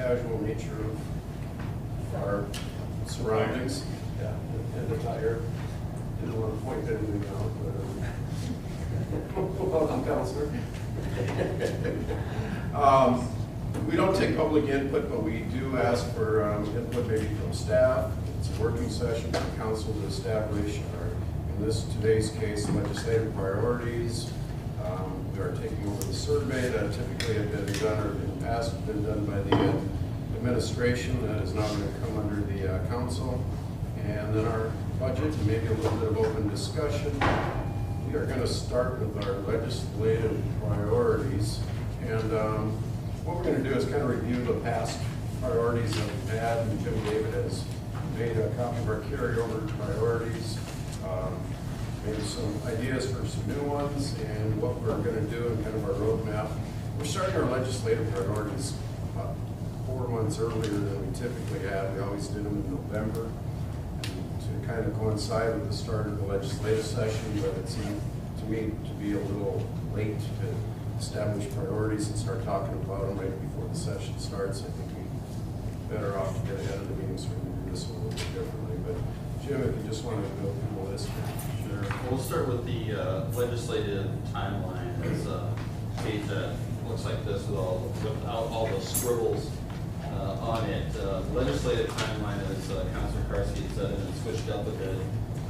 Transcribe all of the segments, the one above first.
casual nature of our surroundings. Yeah, and the tire. Didn't want to point anything out, but welcome, Counselor. We don't take public input, but we do ask for input maybe from staff. It's a working session for the council to establish, in today's case, legislative priorities. We are taking over the survey that typically had been done, or in the past been done by the administration. That is now going to come under the council. And then our budget, and maybe a little bit of open discussion. We are going to start with our legislative priorities. And what we're going to do is kind of review the past priorities that we've had, and Jim David has made a copy of our carryover priorities, maybe some ideas for some new ones, and what we're going to do and kind of our roadmap. We're starting our legislative priorities about 4 months earlier than we typically have. We always did them in November, and to kind of coincide with the start of the legislative session, but it seemed to me to be a little late to establish priorities and start talking about them right before the session starts. I think we're better off to get ahead of the meeting, so we can do this a little bit differently. But Jim, if you just want to go through the list. Sure. We'll start with the legislative timeline. It's a page that looks like this with all the scribbles on it. Legislative timeline, as Councilor Karsky said, and it's switched up a bit.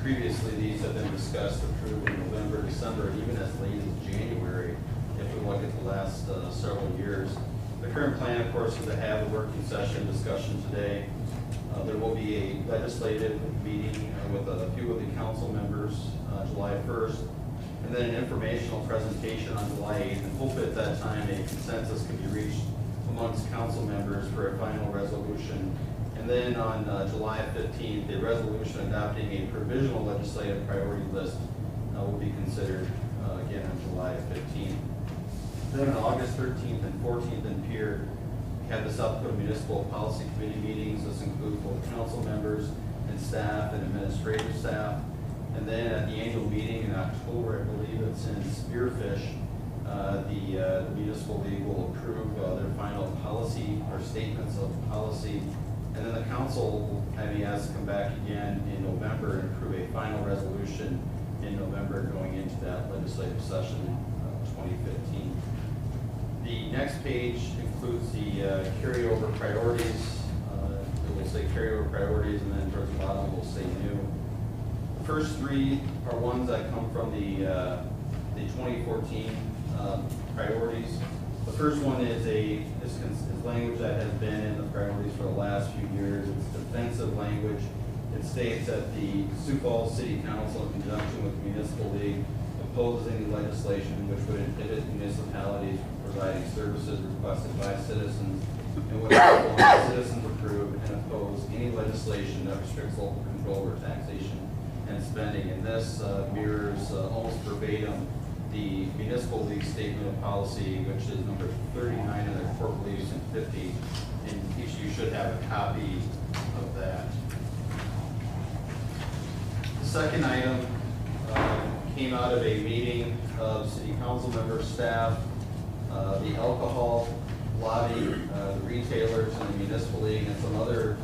Previously, these have been discussed, approved in November, December, even as late as January. If we look at the last several years. The current plan, of course, is to have a working session discussion today. There will be a legislative meeting with a few of the council members July 1st, and then an informational presentation on July 8th. And hope at that time a consensus can be reached amongst council members for a final resolution. And then on July 15th, a resolution adopting a provisional legislative priority list will be considered again on July 15th. Then on August 13th and 14th in Pier, we have the South Dakota Municipal Policy Committee meetings. This includes both council members and staff and administrative staff. And then at the annual meeting in October, I believe it's in Spearfish, the Municipal League will approve their final policy or statements of policy. And then the council will have me asked to come back again in November and approve a final resolution in November going into that legislative session in 2015. The next page includes the carryover priorities. It will say carryover priorities, and then towards the bottom it will say new. The first three are ones that come from the 2014 priorities. The first one is language that has been in the priorities for the last few years. It's defensive language. It states that the Sioux Falls City Council, in conjunction with the Municipal League, opposes any legislation which would inhibit municipalities from providing services requested by citizens, and would have citizens approve and oppose any legislation that restricts local control over taxation and spending. And this mirrors almost verbatim the Municipal League Statement of Policy, which is number 39 in their core beliefs and 50. And each of you should have a copy of that. The second item came out of a meeting of city council members, staff, the alcohol lobby, the retailers, and the Municipal League, and some other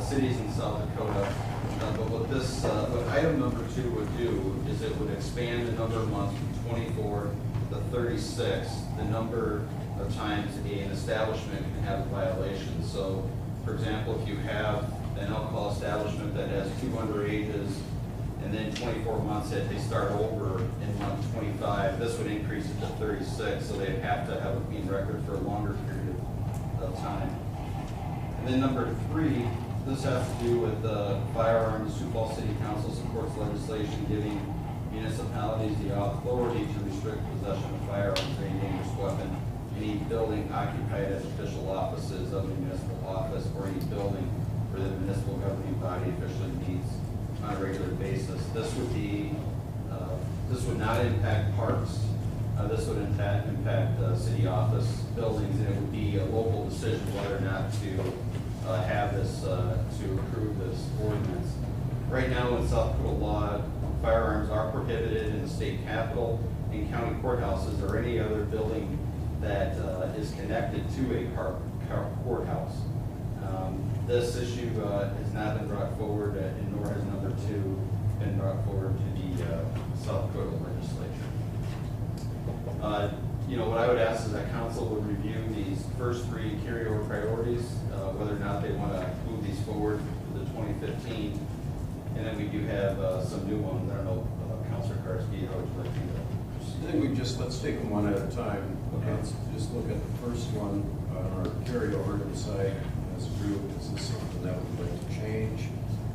cities in South Dakota. But what item number 2 would do is it would expand the number of months from 24 to 36, the number of times an establishment can have a violation. So, for example, if you have an alcohol establishment that has 2 underages, and then 24 months if they start over in month 25, this would increase it to 36, so they'd have to have a clean record for a longer period of time. And then number 3, this has to do with firearms. Sioux Falls City Council supports legislation giving municipalities the authority to restrict possession of firearms or any dangerous weapon, any building occupied as official offices of the municipal office, or any building where the municipal governing body officially meets on a regular basis. This would not impact parks. This would impact city office buildings, and it would be a local decision whether or not to have this, to approve this ordinance. Right now in South Dakota law, firearms are prohibited in the state capitol, in county courthouses, or any other building that is connected to a courthouse. This issue has not been brought forward, and nor has number 2 been brought forward to the South Dakota legislature. What I would ask is that council would review these first 3 carryover priorities, whether or not they want to move these forward to the 2015. And then we do have some new ones. I don't know, Councilor Karsky, how would you like to do that? I think let's take them one at a time. Okay. Let's just look at the first one on our carryover and decide as a group, is this something that we'd like to change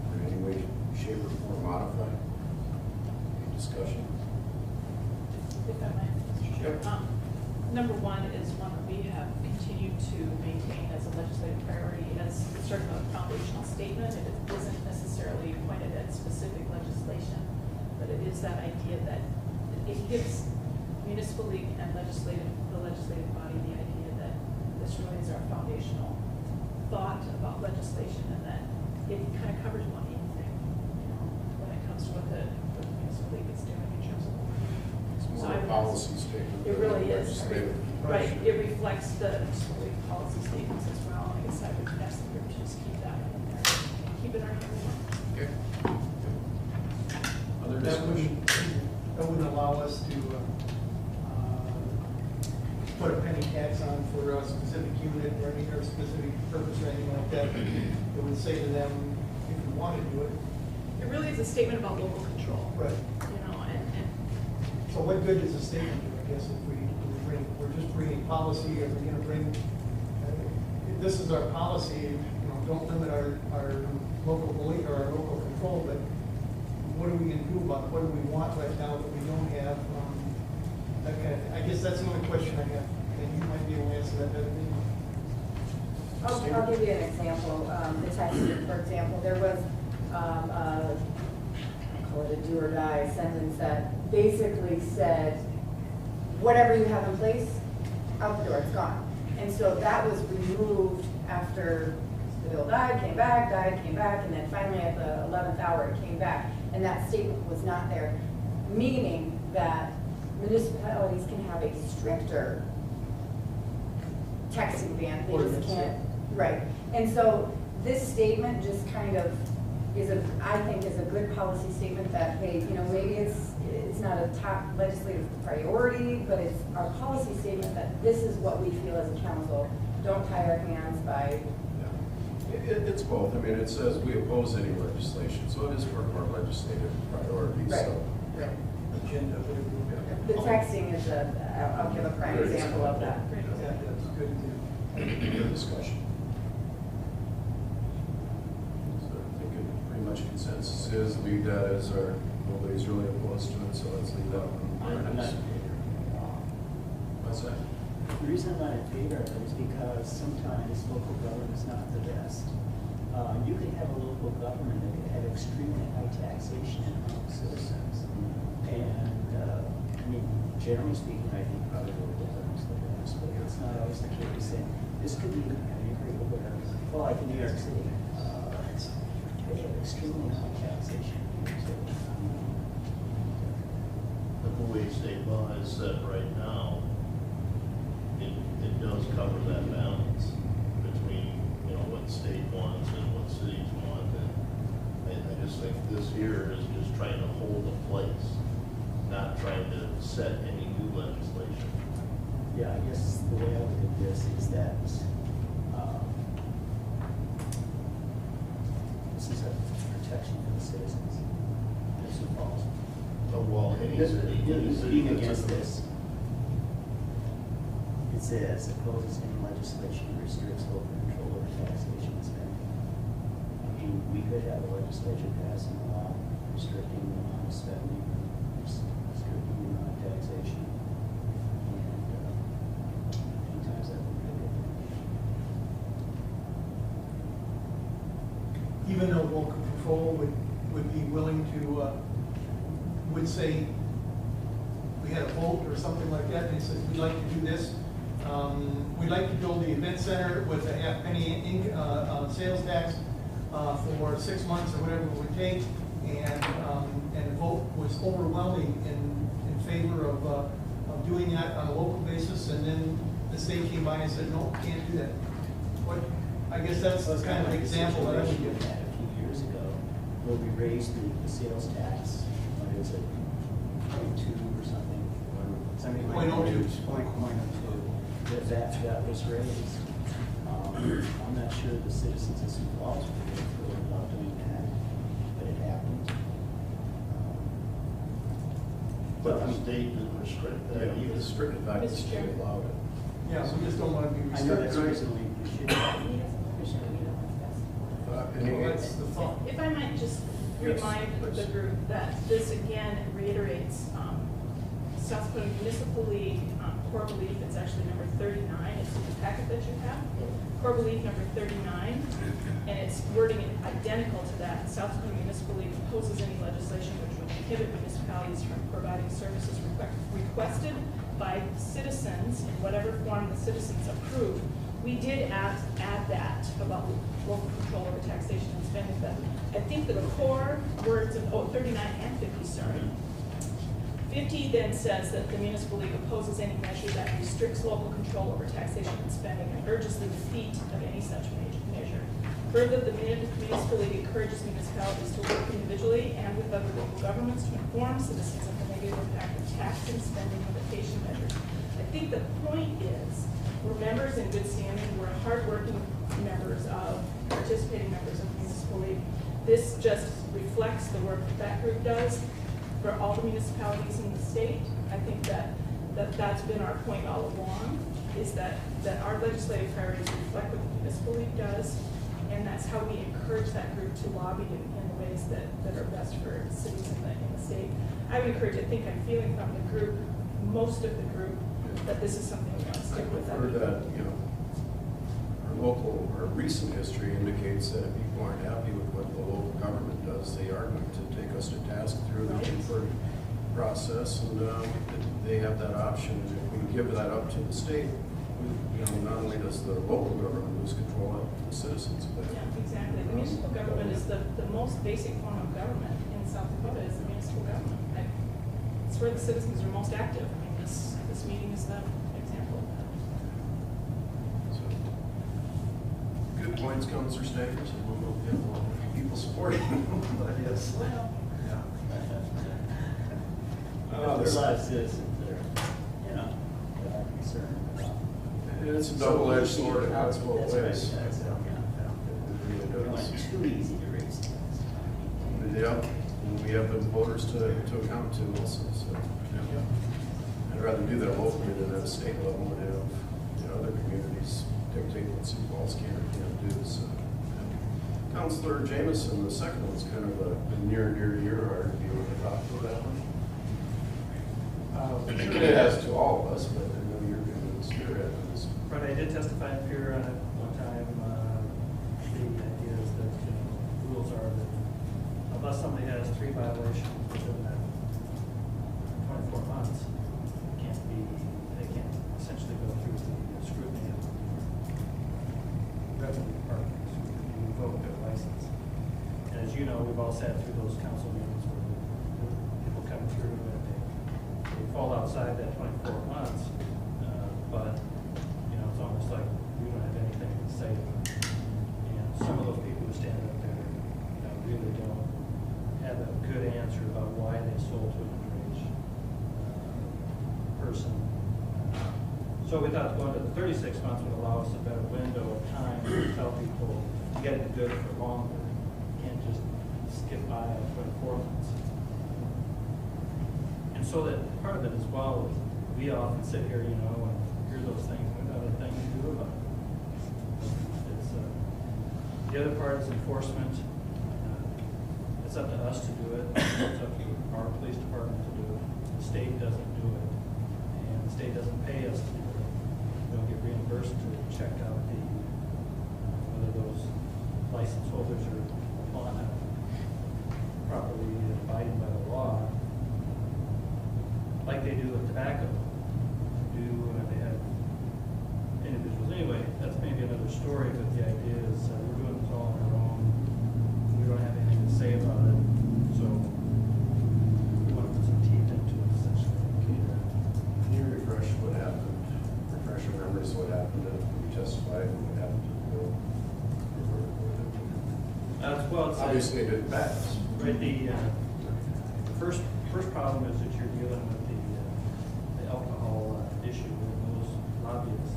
or in any way, shape, or form modify? Any discussion? If I may, Mr. Chair. Yep. Number 1 is one that we have continued to maintain as a legislative priority as sort of a foundational statement. It isn't necessarily pointed at specific legislation, but it is that idea that it gives municipal league and the legislative body the idea that this really is our foundational thought about legislation, and that it kind of covers one thing, when it comes to what the municipal league is doing in terms of. It's So more I a would- policy statement. It really than a is. legislative Right, question. it reflects the municipal league policy statements as well. I guess I would ask the group to just keep that in there, keep it on your. Okay. Other That discussion? wouldn't allow us to put a penny tax on for a specific unit or any or specific purpose or anything like that. It would say to them, if you want to do it. It really is a statement about local control. Right. And So what good is a statement do, I guess, if we're just bringing policy, or we're gonna bring, this is our policy, don't limit our local police or our local control, but what are we gonna do about it? What do we want right now that we don't have? That kind of, I guess that's the only question I have, and you might be able to answer that better than me. I'll give you an example. The text, for example, there was I call it a do or die sentence that basically said, whatever you have in place, out the door, it's gone. And so that was removed after the bill died, came back, and then finally at the 11th hour it came back. And that statement was not there, meaning that municipalities can have a stricter texting ban. They just can't, right. And so this statement just kind of I think is a good policy statement that, hey, maybe it's not a top legislative priority, but it's our policy statement that this is what we feel as a council. Don't tie our hands by. Yeah. It's both. I mean, it says we oppose any legislation, so it is part of our legislative priorities. Right. So. Right. Agenda, whatever. The texting is I'll give a prime Great example of that. Yeah, that's good too. Good discussion. So I think it pretty much consensus is leave that as our, nobody's really opposed to it, so let's leave that one. I'm not in favor of it at all. What's that? The reason I'm not in favor of it is because sometimes local government is not the best. You could have a local government that could have extremely high taxation among citizens. And, generally speaking, I think probably local government's the best, but it's not always the case. And this could be, I agree with whatever, well, like in New York City, they have extremely high taxation. But the way state law is set right now, it does cover that balance between, what state wants and what cities want. And I just think this here is just trying to hold a place, not trying to set any new legislation. Yeah, I guess the way I look at this is that this is a protection for the citizens of Sioux Falls. Well, any city Being that's against this, it says opposes any legislation that restricts local control over taxation and spending. We could have a legislature passing a law restricting the amount of spending, restricting the amount of taxation. And sometimes that would be good. Even though local control would be willing to, would say, we had a vote or something like that, and it says, we'd like to do this. We'd like to build the event center with a half penny sales tax for 6 months or whatever it would take, and the vote was overwhelming in favor of doing that on a local basis, and then the state came by and said, no, can't do that. What, I guess that's kind of an example that I would We give. had a few years ago, where we raised the sales tax, what is it, 0.2 or something? Something like 0.02. 0.02. That was raised. I'm not sure the citizens of Sioux Falls were really thrilled about doing that, but it happened. But the state didn't restrict that Yeah, either. it's strict, in fact, the Mr. state Chairman. allowed it. Yeah, so we just don't want to be I know that's restricted. reasonably, we should. Any- That's the thought. If I might just Yes, remind the please. group that this again reiterates South Dakota Municipal League core belief, it's actually number 39, it's in the packet that you have. Core belief number 39, and it's wording identical to that. South Dakota Municipal League opposes any legislation which would prohibit municipalities from providing services requested by citizens in whatever form the citizens approve. We did add that about local control over taxation and spending, but I think the core words of, 39 and 50, sorry. 50 then says that the municipal league opposes any measure that restricts local control over taxation and spending and urges the defeat of any such measure. Further, the municipal league encourages municipalities to work individually and with other local governments to inform citizens of the negative impact of tax and spending limitation measures. I think the point is, we're members in good standing, we're hardworking members of, participating members of the municipal league. This just reflects the work that group does for all the municipalities in the state. I think that's been our point all along, is that our legislative priorities reflect what the municipal league does, and that's how we encourage that group to lobby in the ways that are best for cities in the state. I would encourage, I think I'm feeling from the group, most of the group, that this is something we want to stick with. I've heard that, our recent history indicates that if people aren't happy with what the local government does, they are going to take us to task through the inquiry process, and they have that option. And if we give that up to the state, not only does the local government lose control of the citizens, but Yeah, exactly. The municipal government is the most basic form of government in South Dakota, is the municipal government. It's where the citizens are most active. I mean, this meeting is the example of that. So, good points, Councilor Staggers, and we'll get a lot of people supporting that, yes. Well, There's a lot of citizens that are concerned about. It's a double-edged sword, it cuts both That's right, ways. that's it, yeah. It really We don't want does. it too easy to raise taxes. Yeah, and we have the voters to account to also, so. yeah. I'd rather do that locally than at a state level and have, other communities dictate what Sioux Falls can or can't do, so. yeah. Councilor Jamison, the second one's kind of a near and dear to your heart, if you want to talk about that one. It has to all of us, but I know you're going to steer it. Right, I did testify up here on it one time. The idea is that, rules are that unless somebody has 3 violations within that 24 months, they can't essentially go through the scrutiny of the revenue department to revoke their license. And as you know, we've all sat through those council meetings where people come through and they fall outside that 24 months, but it's almost like we don't have anything to say about it. And some of those people who stand up there, really don't have a good answer about why they sold to an underage person. So we thought going to the 36 months would allow us a better window of time to tell people you got to be good for longer. You can't just skip by at 24 months. And so that part of it as well, we often sit here, and hear those things, we've got a thing to do about it. It's, the other part is enforcement. It's up to us to do it. It's up to our police department to do it. The state doesn't do it. And the state doesn't pay us to do it. We don't get reimbursed to check out whether those license holders are properly abiding by the law, like they do with tobacco. They have individuals. Anyway, that's maybe another story, but the idea is we're doing this all on our own. We don't have anything to say about it, so we want to put some teeth into it, essentially. Can you refresh what happened, refresh your memories decide and would have to go. Well, it's Obviously, it didn't pass. right. The first problem is that you're dealing with the alcohol issue, and those lobbyists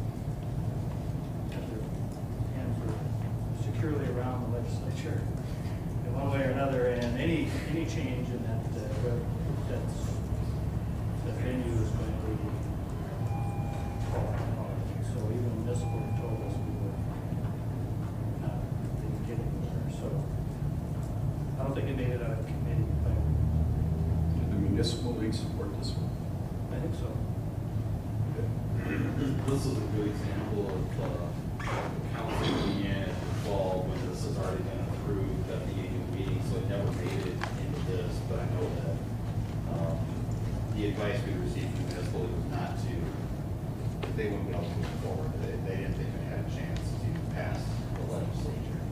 have their hands are securely around the legislature in one way or another, and any change in that venue is going to be so even municipal told us we were not getting there. So I don't think it made it out of committee. Did the municipal league support this one? I think so. This is a good example of the council being in the fall when this has already been approved at the annual meeting, so it never made it into this, but I know that the advice we received from the municipal was not to, they wouldn't be able to move forward. They didn't think they had a chance to pass the legislature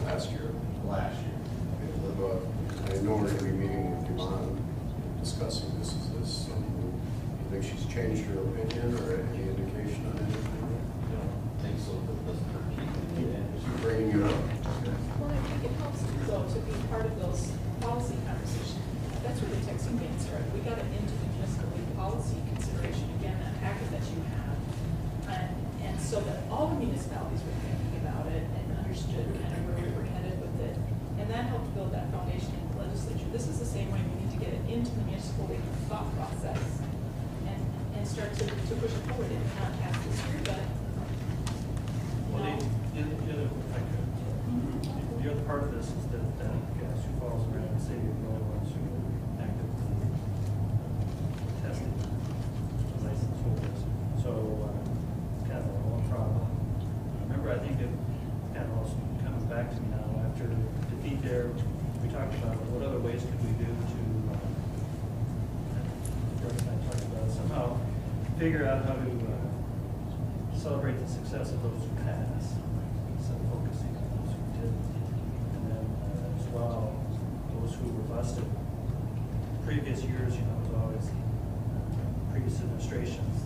Last year. last year. I know we're going to be meeting with Yvonne, discussing this. Is this something, you think she's changed her opinion or any indication on anything? I don't think so, but it doesn't hurt keeping it in. She's bringing it up. Well, I think it helps though to be part of those policy conversations. That's where the texting ban started. We got it into the municipal league policy consideration, again, that packet that you have. And so that all the municipalities were thinking about it and understood kind of where we were headed with it. And that helped build that foundation in the legislature. This is the same way we need to get it into the municipal league thought process and start to push it forward. It not pass this year, but Well, the other part of this is that Sioux Falls and Redmond City are the only ones who actively tested license holders. So kind of a long problem. Remember, I think it kind of also coming back to me now after defeat there. We talked about what other ways could we do to somehow figure out how to celebrate the success of those who pass, instead of focusing on those who didn't. And then as well, those who were busted. Previous years, it was always previous administrations,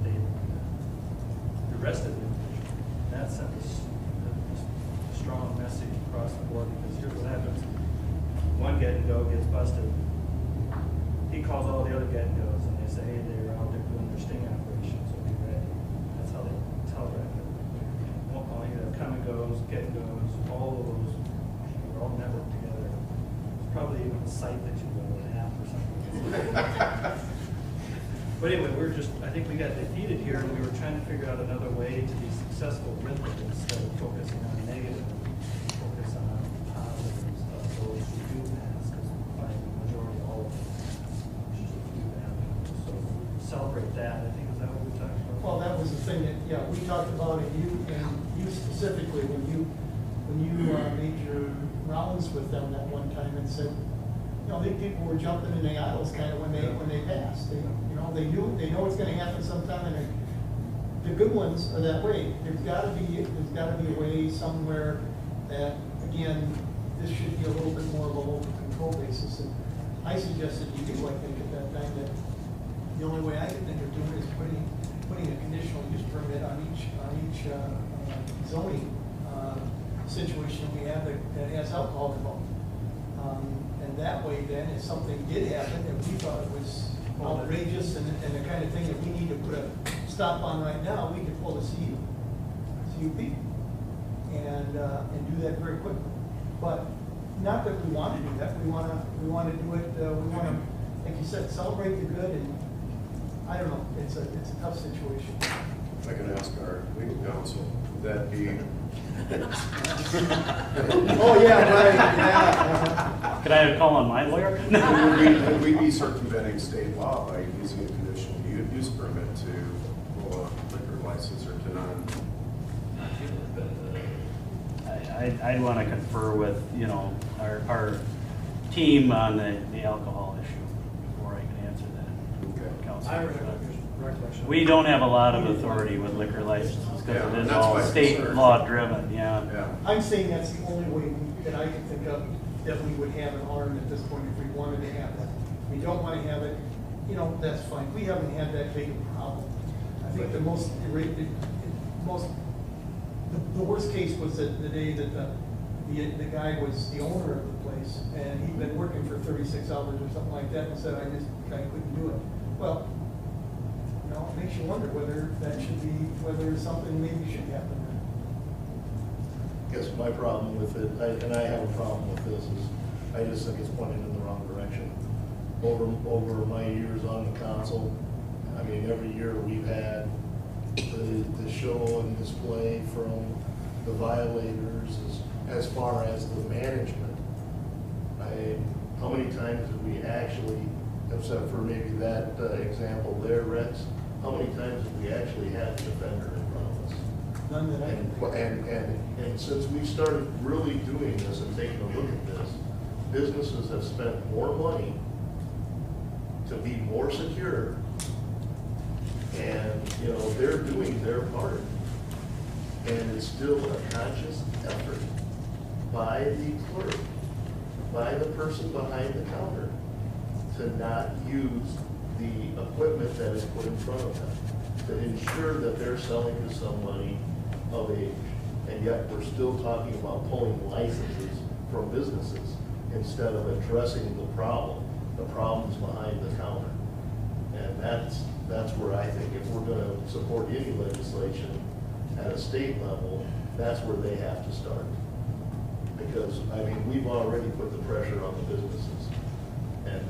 they arrested the individual. That sent a strong message across the board, because here's what happens. One get and go gets busted. He calls all the other get and goes, and they say, hey, they're out there doing their sting operation, so be ready. That's how they telegraph it. All you have come and goes, get and goes, all of those, they're all networked together. It's probably even a site that you go to an app or something. But anyway, I think we got defeated here, and we were trying to figure out another way to be successful with it instead of focusing on negative, focus on positives of those who do pass, because by the majority, all of them. So celebrate that. I think, is that what we talked about? Well, that was the thing that, yeah, we talked about it, you specifically, when you made your rounds with them that one time and said, these people were jumping in the aisles kind of when they passed. They know it's gonna happen sometime, and the good ones are that way. There's gotta be a way somewhere that, again, this should be a little bit more of a local control basis. And I suggested you do, I think, at that time, that the only way I could think of doing it is putting a conditional use permit on each zoning situation we have that has alcohol involved. And that way, then, if something did happen and we thought it was outrageous and the kind of thing that we need to put a stop on right now, we could pull the CUP and do that very quickly. But not that we want to do that. We want to do it. We want to, like you said, celebrate the good. And I don't know. It's a tough situation. If I can ask our legal counsel, would that be? Oh yeah, right. Yeah. Could I call on my lawyer? Would we be circumventing state law by using a conditional use permit to pull a liquor license or to non? I'd want to confer with, our team on the alcohol issue before I can answer that. Okay. Council. I recollection. We don't have a lot of authority with liquor licenses because Yeah, it is that's all my state concern. law driven, yeah. Yeah. I'm saying that's the only way that I can think of that we would have an arm at this point if we wanted to have that. We don't want to have it, that's fine. We haven't had that big a problem. I think the most the worst case was that the day that the guy was the owner of the place, and he'd been working for 36 hours or something like that, and said, I couldn't do it. Well, you know, it makes you wonder whether that should be, whether something maybe should happen there. Guess my problem with it, and I have a problem with this, is I just think it's pointing in the wrong direction. Over my years on the council, I mean, every year we've had the show and display from the violators as far as the management. How many times have we actually, except for maybe that example there, Rex, how many times have we actually had a defender in front of us? None that I can. And since we started really doing this and taking a look at this, businesses have spent more money to be more secure. And, you know, they're doing their part. And it's still a conscious effort by the clerk, by the person behind the counter, to not use the equipment that is put in front of them, to ensure that they're selling to somebody of age. And yet we're still talking about pulling licenses from businesses instead of addressing the problems behind the counter. And that's where I think if we're gonna support any legislation at a state level, that's where they have to start. Because, I mean, we've already put the pressure on the businesses.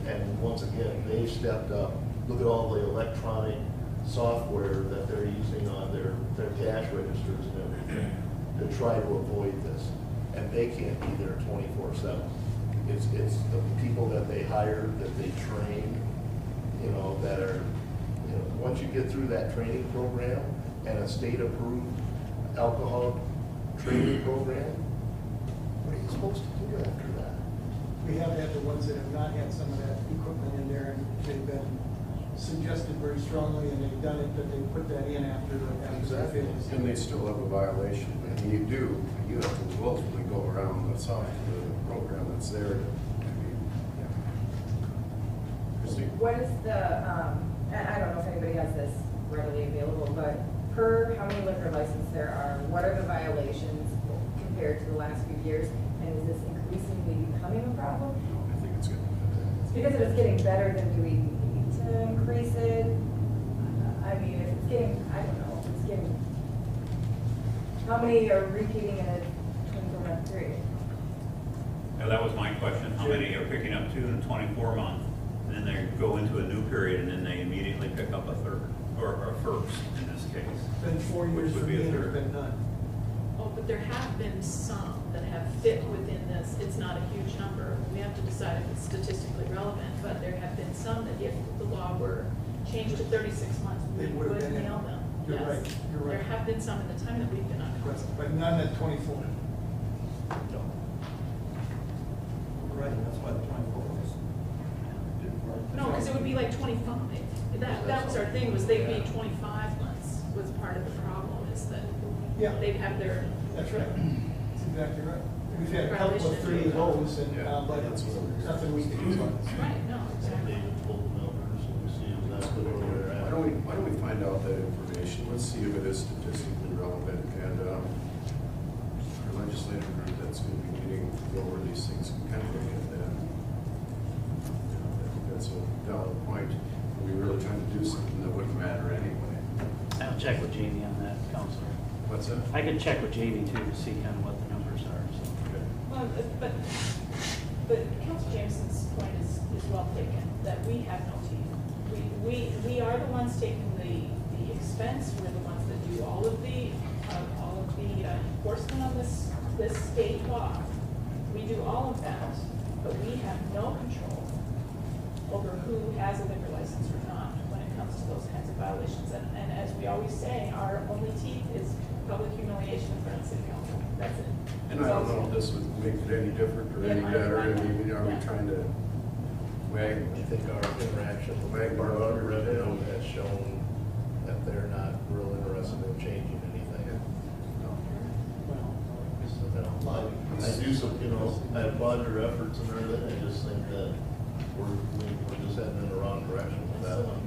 And once again, they've stepped up. Look at all the electronic software that they're using on their cash registers and everything to try to avoid this. And they can't be there 24/7. It's the people that they hire, that they train, you know, that are, you know, once you get through that training program and a state-approved alcohol training program, what are you supposed to do after that? We have had the ones that have not had some of that equipment in there, and they've been suggested very strongly, and they've done it, but they put that in after the. Exactly. And they still have a violation. And you have to willfully go around the program that's there. Christine? What is the, and I don't know if anybody has this readily available, but per how many liquor licenses there are, what are the violations compared to the last few years? And is this increasingly becoming a problem? I think it's good. Because if it's getting better, then do we need to increase it? I mean, if it's getting, I don't know, if it's getting, how many are repeating in a 24-month period? Now, that was my question. How many are picking up 2 in a 24-month? And then they go into a new period and then they immediately pick up a third, or a first in this case. It's been 4 years Which for would be me, a and there's third. been none. Oh, but there have been some that have fit within this. It's not a huge number. We have to decide if it's statistically relevant, but there have been some that if the law were changed to 36 months, we They would would have been in. nail them. You're Yes. right, you're right. There have been some in the time that we've been on council. But none at 24. Right, that's why the 24 was. No, because it would be like 25. That was our thing, was they'd be 25 months was part of the problem, is that Yeah. they'd have their, That's right. That's exactly right. We've had a couple of 3 of those, and, Yeah, but that's what we're- nothing we can do on this. right, no, exactly. They just pull the numbers and we see exactly where we're at. Why don't we find out that information? Let's see if it is statistically relevant. And our legislative group that's going to be meeting to go over these things can kind of look at that. You know, I think that's a valid point. Are we really trying to do something that wouldn't matter anyway? I'll check with Jamie on that, Counselor. What's that? I could check with Jamie too to see kind of what the numbers are, so. Okay. Well, but Council Jameson's point is well taken, that we have no teeth. We are the ones taking the expense, we're the ones that do all of the enforcement on this state law. We do all of that, but we have no control over who has a liquor license or not when it comes to those kinds of violations. And as we always say, our only teeth is public humiliation in front of city council. That's it. And I don't know if this would make it any different or any better. I mean, are we trying to wag? I think our interaction with our revenue has shown that they're not real interested in changing anything. I do some, you know, I applaud your efforts and everything, I just think that we're just heading in the wrong direction with that one.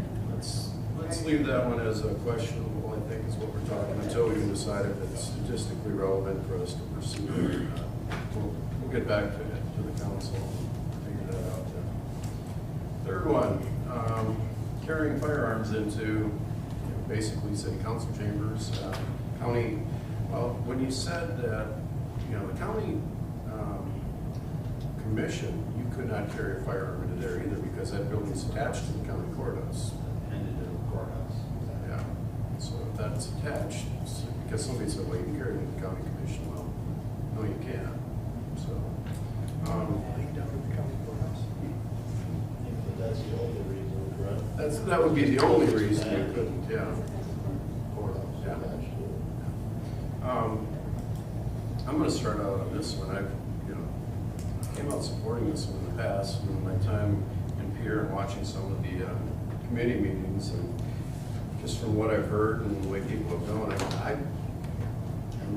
Let's leave that one as a questionable, I think is what we're talking, until we decide if it's statistically relevant for us to pursue it or not. We'll get back to the council and figure that out then. Third one, carrying firearms into basically city council chambers, county. Well, when you said that, the county commission, you could not carry a firearm into there either because that building's attached to the county courthouse. Intended to the courthouse. Yeah, so if that's attached, because somebody said, well, you can carry it in the county commission. Well, no, you can't. So, Lead down to the county courthouse. But that's the only reason, correct? that would be the only reason you couldn't, yeah. Courthouse Yeah. attached to it. I'm gonna start out on this one. Came out supporting this one in the past, in my time in Pierre and watching some of the committee meetings, and just from what I've heard and the way people have gone, I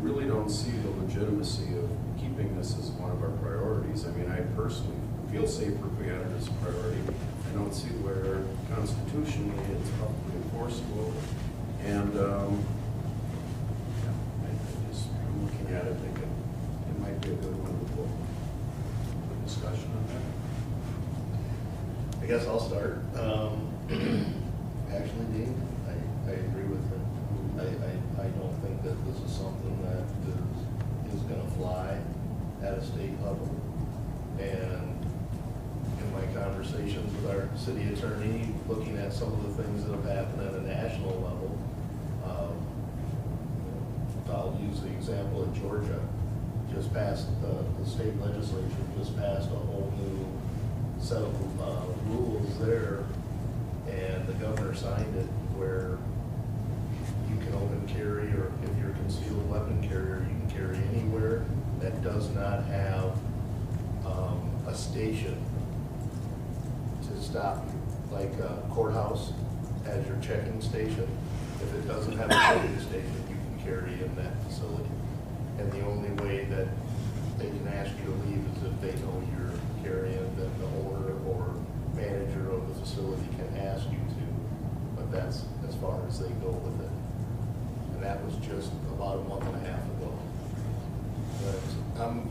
really don't see the legitimacy of keeping this as one of our priorities. I mean, I personally feel safer if we had it as a priority. I don't see where constitutionally it's probably enforceable, and I'm looking at it thinking it might be a good one to put discussion on that. I guess I'll start. Actually, Dean, I agree with him. I don't think that this is something that is gonna fly at a state level. And in my conversations with our city attorney, looking at some of the things that have happened at a national level, I'll use the example of Georgia. Just passed, the state legislature just passed a whole new set of rules there, and the governor signed it where you can open carry, or if you're a concealed weapon carrier, you can carry anywhere that does not have a station to stop you. Like a courthouse has your checking station. If it doesn't have a checking station, you can carry in that facility. And the only way that they can ask you to leave is if they know you're carrying, then the owner or manager of the facility can ask you to, but that's as far as they go with it. And that was just about a month and a half ago. But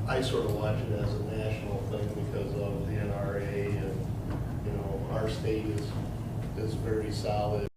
I sort of watch it as a national thing because of the NRA, and, our state is very solid